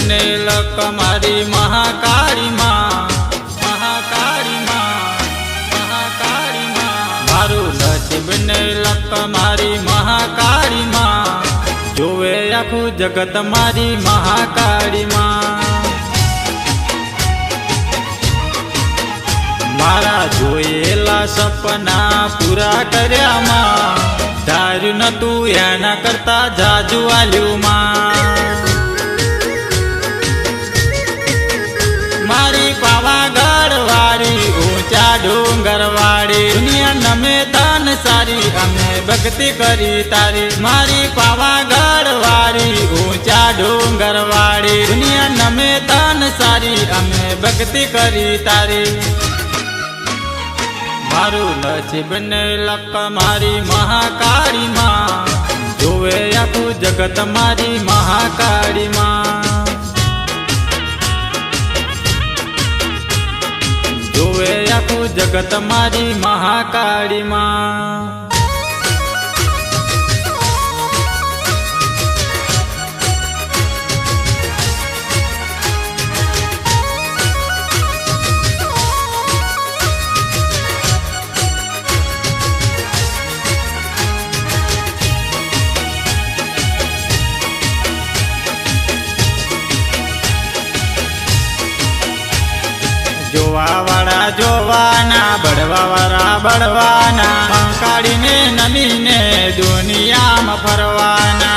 बने लक मारी महाकाली माँ, महाकाली माँ, महाकाली माँ। मारू नसीब ने लक मारी महाकाली माँ, जोवे आखू जगत मारी महाकाली माँ। मारा जोयेला सपना पूरा कर्या माँ, धार्यु नतु एना करता जाजू आल्यू माँ। मारी पावागढ़ वारी ऊंचा डूंगर वारी, दुनिया नमे तन सारी अमे भक्ति करी तारी। मारी पावागढ़ वारी ऊंचा डूंगर वारी, दुनिया नमे तन सारी अमे भक्ति करी तारी। मारू नसीब ने लक मारी महाकाली माँ, जोवे आखू जगत मारी महाकाली माँ। जोवे आखू जगत मारी महाकाली माँ। जोवावाड़ा जोवाना, बड़वावाड़ा बड़वाना, महाकाली ने नमी ने दुनिया में फरवाना।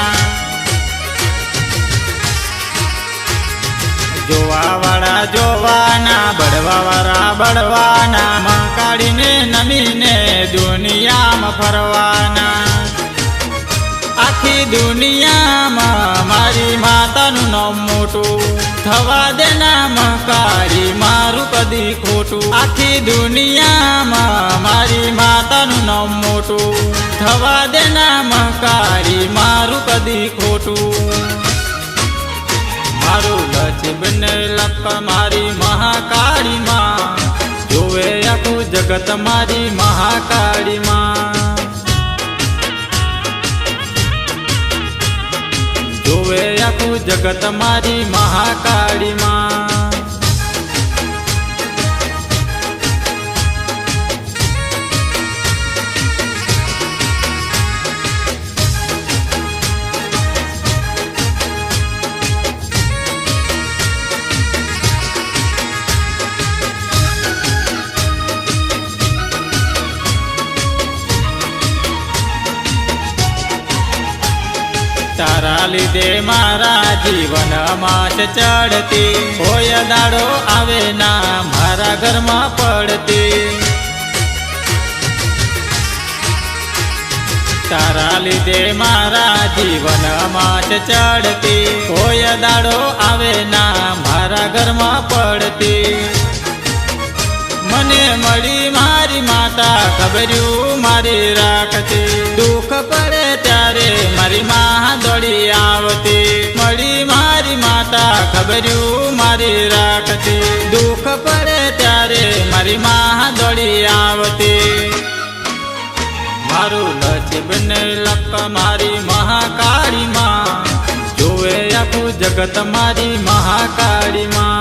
जोवावाड़ा जोवाना, बड़वावाड़ा बड़वाना, महाकाली ने नमी ने दुनिया में फरवाना। आखी दुनिया में मारी माता नु नाम मोटू, थवा देना महाकाली मारू कदी खोटू। आखी दुनिया में मारी माता नु नाम मोटू, थवा देना महाकाली मारू कदी खोटू। मारू नसीब ने लक मारी महाकाली माँ, जोवे आखू जगत मारी महाकाली माँ। जोवे आखू जगत मारी महाकाली माँ। तारा लीधे मारा जीवन माट चढ़ती, होय दाड़ो आवे ना मारा घर में पड़ती। तारा लीधे मारा जीवन माट चढ़ती, होय दाड़ो आवे ना मारा घर में पड़ती। मने मળી मारी माता खबर्यू मारी राखती, दुख पड़े त्यारे मारी माँ दौड़ी आवती। मળી मारी माता खबर्यू मारी राखती, दुख पड़े त्यारे मारी माँ दौड़ी आवती। मारू नसीब ने लक मारी महाकाली माँ, जोवे आखू जगत मारी महाकाली माँ।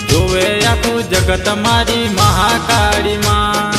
जोवे आखू जगत मारी महाकाली माँ।